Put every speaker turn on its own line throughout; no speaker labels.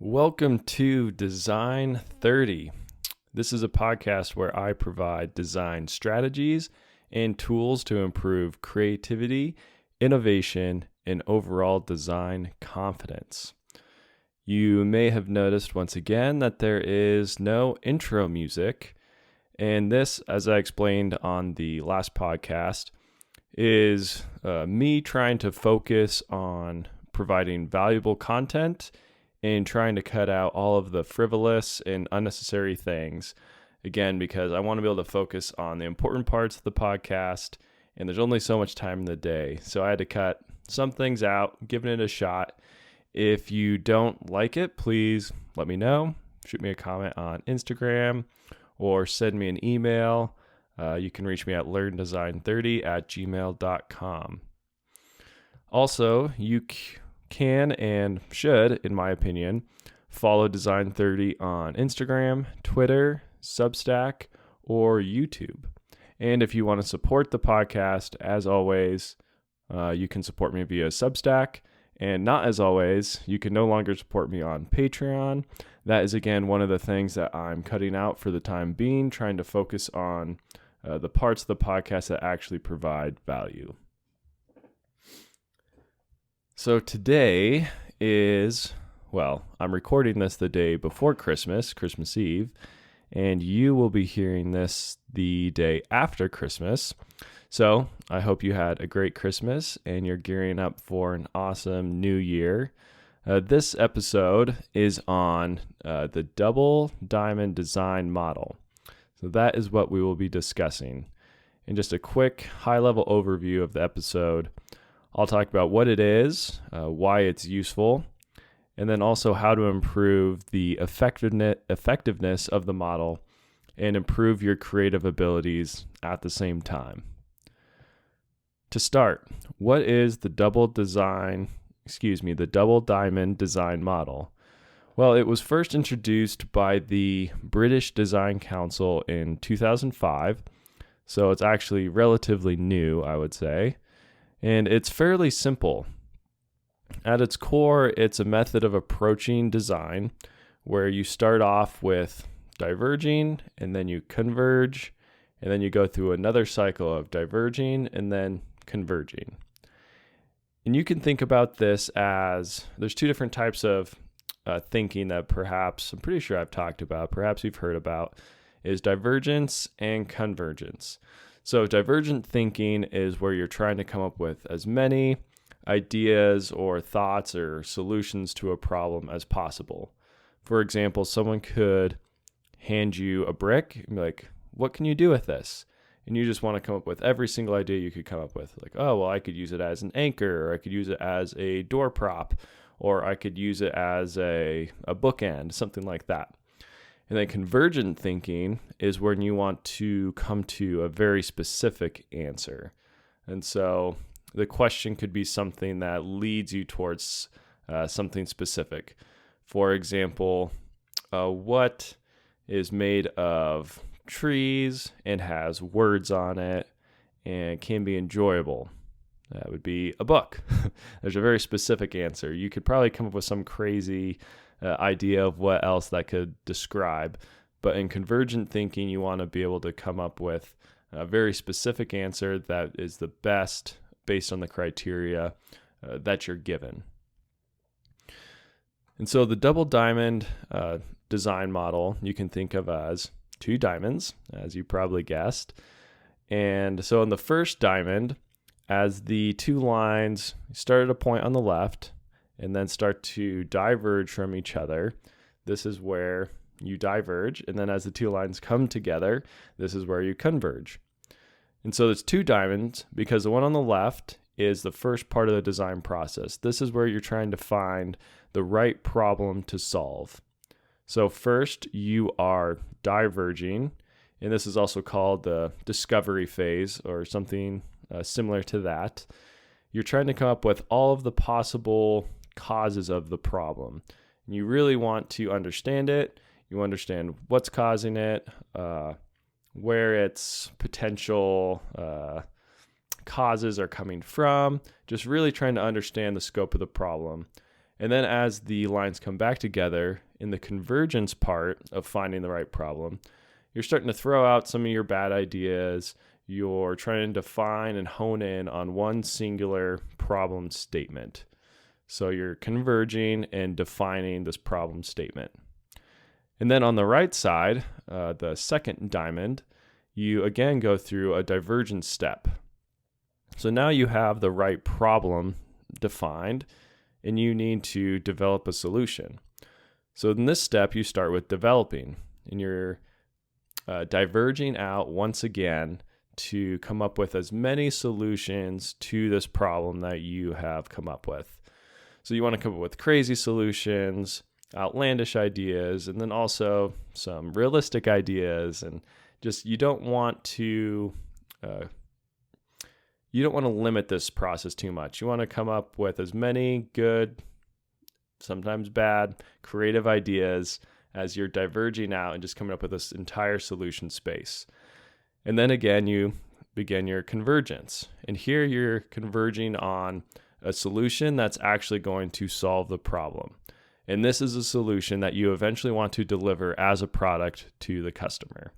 Welcome to Design30. This is a podcast where I provide design strategies and tools to improve creativity, innovation, and overall design confidence. You may have noticed once again that there is no intro music, and this, as I explained on the last podcast, is me trying to focus on providing valuable content and trying to cut out all of the frivolous and unnecessary things. Again, because I want to be able to focus on the important parts of the podcast, and there's only so much time in the day. So I had to cut some things out, giving it a shot. If you don't like it, please let me know. Shoot me a comment on Instagram or send me an email. You can reach me at learndesign30@gmail.com. Also, you can and should, in my opinion, follow Design30 on Instagram, Twitter, Substack, or YouTube. And if you want to support the podcast, as always, you can support me via Substack. And not as always, you can no longer support me on Patreon. That is, again, one of the things that I'm cutting out for the time being, trying to focus on the parts of the podcast that actually provide value. So today is, I'm recording this the day before Christmas, Christmas Eve, and you will be hearing this the day after Christmas. So I hope you had a great Christmas and you're gearing up for an awesome new year. This episode is on the double diamond design model. So that is what we will be discussing. In just a quick high-level overview of the episode, I'll talk about what it is, why it's useful, and then also how to improve the effectiveness of the model and improve your creative abilities at the same time. To start, what is the double diamond design model? Well, it was first introduced by the British Design Council in 2005, so it's actually relatively new, I would say. And it's fairly simple. At its core, it's a method of approaching design where you start off with diverging, and then you converge, and then you go through another cycle of diverging and then converging. And you can think about this as there's two different types of thinking that perhaps I'm pretty sure I've talked about, perhaps you've heard about, is divergence and convergence. So divergent thinking is where you're trying to come up with as many ideas or thoughts or solutions to a problem as possible. For example, someone could hand you a brick and be like, what can you do with this? And you just want to come up with every single idea you could come up with. Like, oh, well, I could use it as an anchor, or I could use it as a door prop, or I could use it as a bookend, something like that. And then convergent thinking is when you want to come to a very specific answer. And so the question could be something that leads you towards something specific. For example, what is made of trees and has words on it and can be enjoyable? That would be a book. There's a very specific answer. You could probably come up with some crazy idea of what else that could describe. But in convergent thinking, you want to be able to come up with a very specific answer that is the best based on the criteria that you're given. And so the double diamond design model you can think of as two diamonds, as you probably guessed. And so in the first diamond, as the two lines start at a point on the left and then start to diverge from each other, this is where you diverge. And then as the two lines come together, this is where you converge. And so there's two diamonds because the one on the left is the first part of the design process. This is where you're trying to find the right problem to solve. So first you are diverging, and this is also called the discovery phase or something similar to that. You're trying to come up with all of the possible causes of the problem. And you really want to understand it. You understand what's causing it, where its potential causes are coming from, just really trying to understand the scope of the problem. And then as the lines come back together in the convergence part of finding the right problem, you're starting to throw out some of your bad ideas. You're trying to define and hone in on one singular problem statement. So you're converging and defining this problem statement. And then on the right side, the second diamond, you again go through a divergent step. So now you have the right problem defined, and you need to develop a solution. So in this step, you start with developing, and you're diverging out once again to come up with as many solutions to this problem that you have come up with. So you want to come up with crazy solutions, outlandish ideas, and then also some realistic ideas. And just you don't want to limit this process too much. You want to come up with as many good, sometimes bad, creative ideas as you're diverging out and just coming up with this entire solution space. And then again, you begin your convergence. And here you're converging on a solution that's actually going to solve the problem. And this is a solution that you eventually want to deliver as a product to the customer.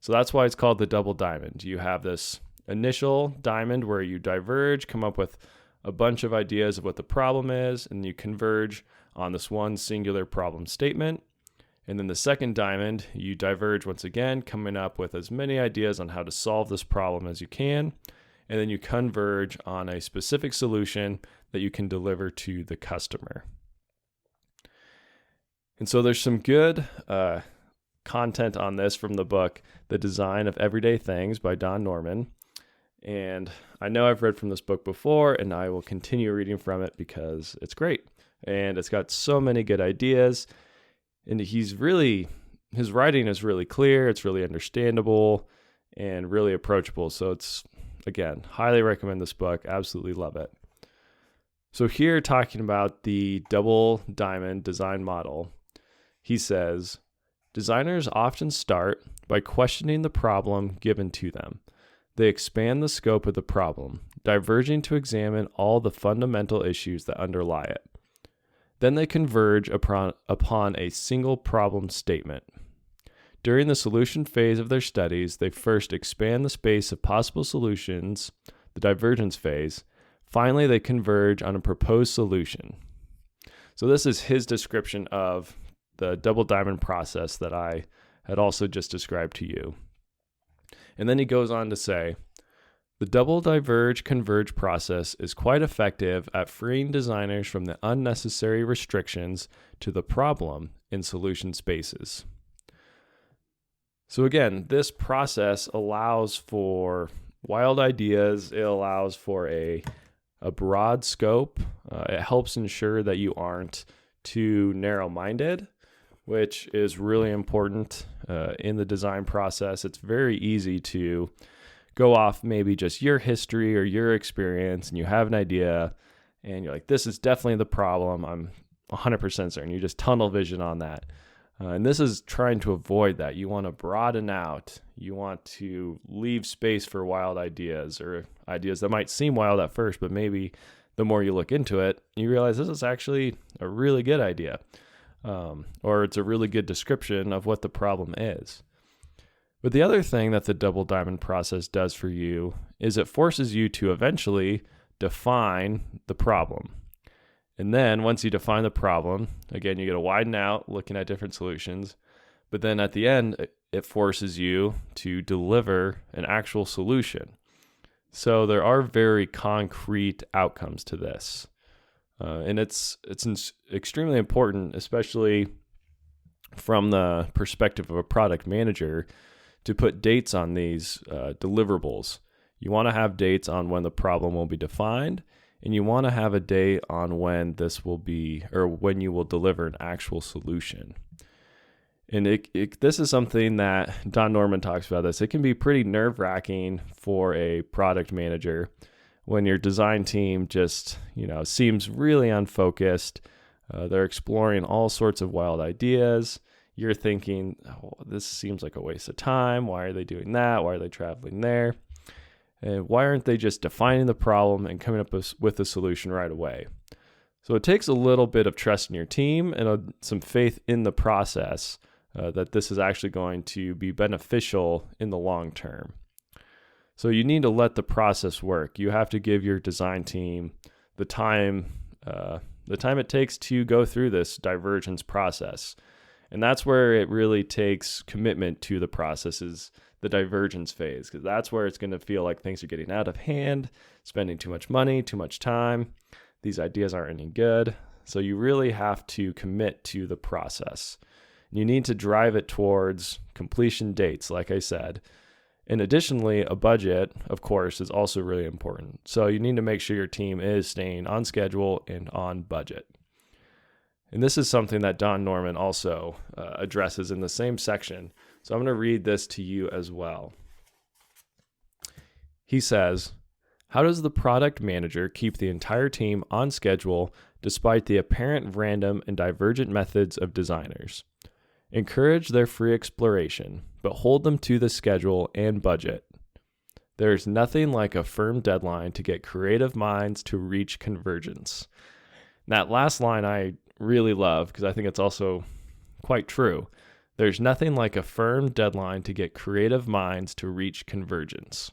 So that's why it's called the double diamond. You have this initial diamond where you diverge, come up with a bunch of ideas of what the problem is, and you converge on this one singular problem statement. And then the second diamond, you diverge once again, coming up with as many ideas on how to solve this problem as you can. And then you converge on a specific solution that you can deliver to the customer. And so there's some good content on this from the book, The Design of Everyday Things by Don Norman. And I know I've read from this book before, and I will continue reading from it because it's great. And it's got so many good ideas. And his writing is really clear, it's really understandable, and really approachable. So it's, again, highly recommend this book. Absolutely love it. So here, talking about the double diamond design model, he says, designers often start by questioning the problem given to them. They expand the scope of the problem, diverging to examine all the fundamental issues that underlie it. Then they converge upon a single problem statement. During the solution phase of their studies, they first expand the space of possible solutions, the divergence phase. Finally, they converge on a proposed solution. So this is his description of the double diamond process that I had also just described to you. And then he goes on to say, the double diverge-converge process is quite effective at freeing designers from the unnecessary restrictions to the problem in solution spaces. So again, this process allows for wild ideas. It allows for a broad scope. It helps ensure that you aren't too narrow-minded, which is really important in the design process. It's very easy to go off maybe just your history or your experience, and you have an idea, and you're like, this is definitely the problem. I'm 100% certain. You just tunnel vision on that. And this is trying to avoid that. You want to broaden out. You want to leave space for wild ideas, or ideas that might seem wild at first, but maybe the more you look into it, you realize this is actually a really good idea. Or it's a really good description of what the problem is. But the other thing that the double diamond process does for you is it forces you to eventually define the problem. And then once you define the problem, again, you get to widen out looking at different solutions. But then at the end, it forces you to deliver an actual solution. So there are very concrete outcomes to this. And it's extremely important, especially from the perspective of a product manager, to put dates on these deliverables. You want to have dates on when the problem will be defined, and you want to have a date on when this will be, or when you will deliver an actual solution. And this is something that Don Norman talks about this. It can be pretty nerve-wracking for a product manager when your design team just, seems really unfocused. They're exploring all sorts of wild ideas. You're thinking, oh, this seems like a waste of time. Why are they doing that? Why are they traveling there? And why aren't they just defining the problem and coming up with a solution right away? So it takes a little bit of trust in your team and some faith in the process that this is actually going to be beneficial in the long term. So you need to let the process work. You have to give your design team the time it takes to go through this divergence process. And that's where it really takes commitment to the process, is the divergence phase, because that's where it's going to feel like things are getting out of hand, spending too much money, too much time. These ideas aren't any good. So you really have to commit to the process. You need to drive it towards completion dates, like I said. And additionally, a budget, of course, is also really important. So you need to make sure your team is staying on schedule and on budget. And this is something that Don Norman also addresses in the same section. So I'm going to read this to you as well. He says, "How does the product manager keep the entire team on schedule despite the apparent random and divergent methods of designers? Encourage their free exploration, but hold them to the schedule and budget. There is nothing like a firm deadline to get creative minds to reach convergence." That last line I really love because I think it's also quite true. There's nothing like a firm deadline to get creative minds to reach convergence.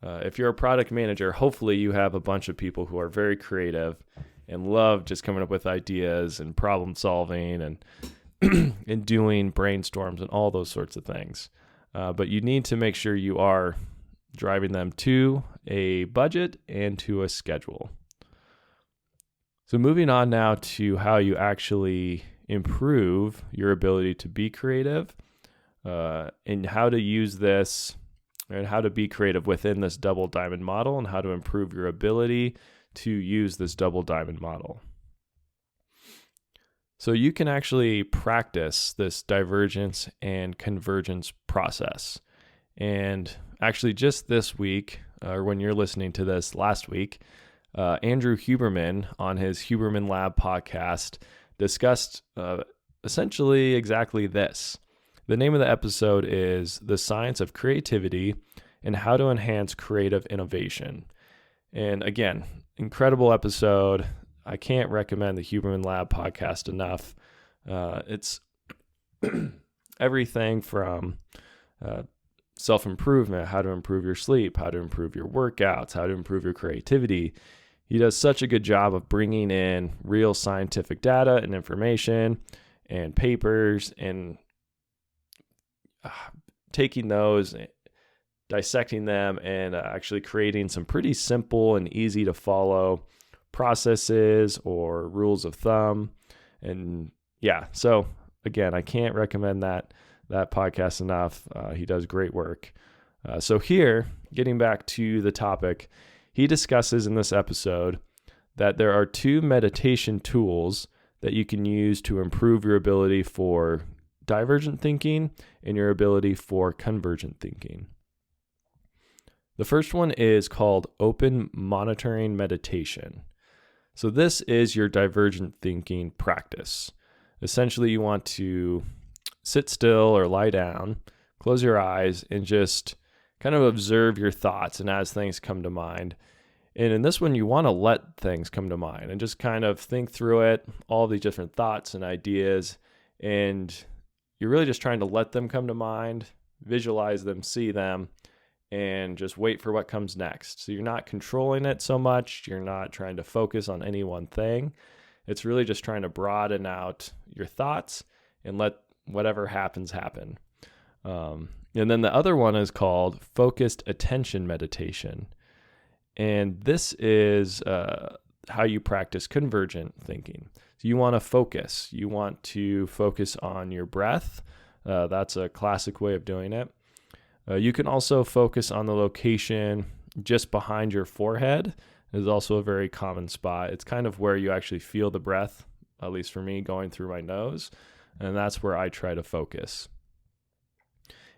If you're a product manager, hopefully you have a bunch of people who are very creative and love just coming up with ideas and problem solving and and doing brainstorms and all those sorts of things. But you need to make sure you are driving them to a budget and to a schedule. So moving on now to how you actually improve your ability to be creative and how to use this and how to be creative within this double diamond model and how to improve your ability to use this double diamond model. So you can actually practice this divergence and convergence process. And actually just this week, or when you're listening to this last week, Andrew Huberman on his Huberman Lab podcast discussed essentially exactly this. The name of the episode is The Science of Creativity and How to Enhance Creative Innovation. And again, incredible episode. I can't recommend the Huberman Lab podcast enough. It's everything from self-improvement, how to improve your sleep, how to improve your workouts, how to improve your creativity. He does such a good job of bringing in real scientific data and information and papers and taking those, dissecting them, and actually creating some pretty simple and easy to follow processes or rules of thumb. And yeah, so again, I can't recommend that podcast enough. He does great work. So here, getting back to the topic, he discusses in this episode that there are 2 meditation tools that you can use to improve your ability for divergent thinking and your ability for convergent thinking. The first one is called open monitoring meditation. So this is your divergent thinking practice. Essentially, you want to sit still or lie down, close your eyes, and just kind of observe your thoughts and as things come to mind. And in this one, you want to let things come to mind and just kind of think through it, all these different thoughts and ideas. And you're really just trying to let them come to mind, visualize them, see them, and just wait for what comes next. So you're not controlling it so much. You're not trying to focus on any one thing. It's really just trying to broaden out your thoughts and let whatever happens happen. And then the other one is called focused attention meditation. And this is how you practice convergent thinking. So you want to focus. You want to focus on your breath. That's a classic way of doing it. You can also focus on the location just behind your forehead. Is also a very common spot. It's kind of where you actually feel the breath, at least for me, going through my nose. And that's where I try to focus.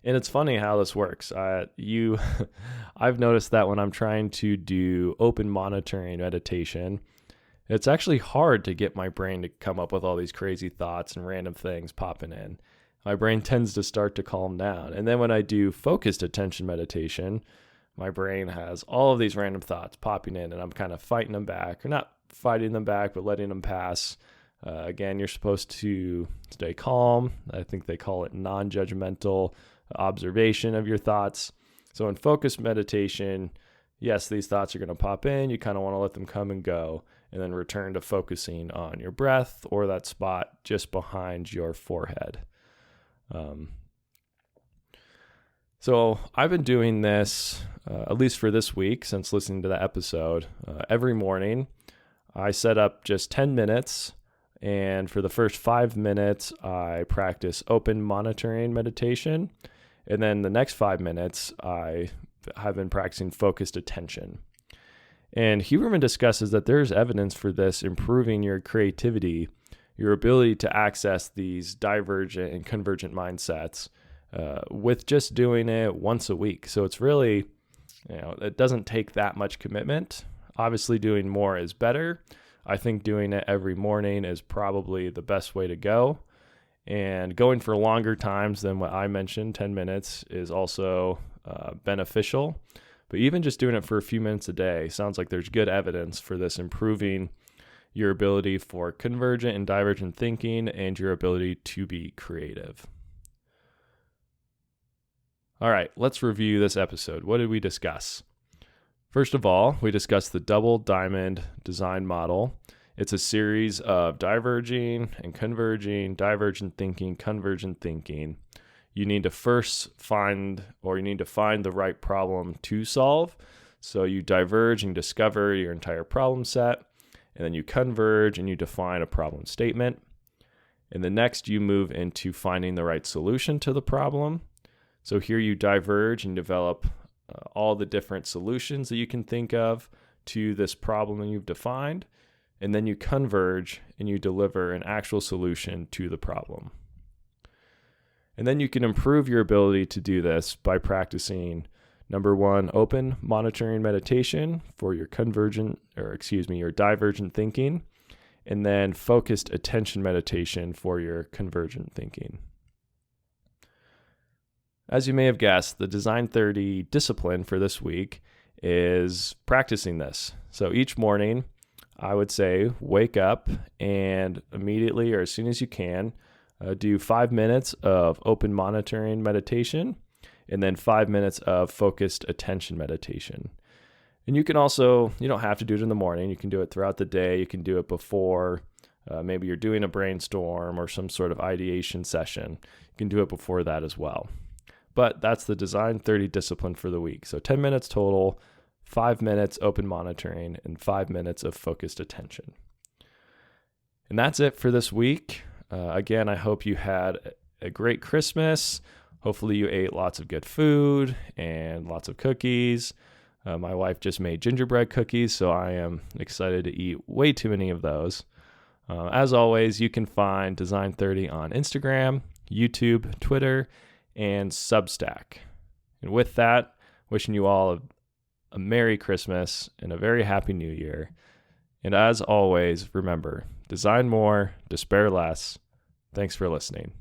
And it's funny how this works. I've noticed that when I'm trying to do open monitoring meditation, it's actually hard to get my brain to come up with all these crazy thoughts and random things popping in. My brain tends to start to calm down. And then when I do focused attention meditation, my brain has all of these random thoughts popping in and I'm kind of fighting them back, or not fighting them back, but letting them pass. Again, you're supposed to stay calm. I think they call it non-judgmental observation of your thoughts. So in focused meditation, yes, these thoughts are going to pop in. You kind of want to let them come and go, and then return to focusing on your breath or that spot just behind your forehead. So I've been doing this, at least for this week, since listening to the episode. Every morning, I set up just 10 minutes, and for the first 5 minutes, I practice open monitoring meditation, and then the next 5 minutes, I have been practicing focused attention. And Huberman discusses that there's evidence for this improving your creativity, your ability to access these divergent and convergent mindsets with just doing it once a week. So it's really, it doesn't take that much commitment. Obviously, doing more is better. I think doing it every morning is probably the best way to go. And going for longer times than what I mentioned, 10 minutes, is also beneficial. But even just doing it for a few minutes a day sounds like there's good evidence for this improving your ability for convergent and divergent thinking and your ability to be creative. All right, let's review this episode. What did we discuss? First of all, we discussed the double diamond design model. It's a series of diverging and converging, divergent thinking, convergent thinking. You need to first find the right problem to solve. So you diverge and discover your entire problem set, and then you converge and you define a problem statement. And then next you move into finding the right solution to the problem. So here you diverge and develop all the different solutions that you can think of to this problem that you've defined. And then you converge and you deliver an actual solution to the problem. And then you can improve your ability to do this by practicing, number one, open monitoring meditation for your your divergent thinking, and then focused attention meditation for your convergent thinking. As you may have guessed, the Design30 discipline for this week is practicing this. So each morning, I would say wake up and immediately, or as soon as you can, do 5 minutes of open monitoring meditation and then 5 minutes of focused attention meditation. And you can also, you don't have to do it in the morning. You can do it throughout the day. You can do it before, maybe you're doing a brainstorm or some sort of ideation session. You can do it before that as well. But that's the Design30 discipline for the week. So 10 minutes total, 5 minutes open monitoring, and 5 minutes of focused attention. And that's it for this week. Again, I hope you had a great Christmas. Hopefully you ate lots of good food and lots of cookies. My wife just made gingerbread cookies, so I am excited to eat way too many of those. As always, you can find Design30 on Instagram, YouTube, Twitter, and Substack. And with that, wishing you all a Merry Christmas and a very Happy New Year. And as always, remember, design more, despair less. Thanks for listening.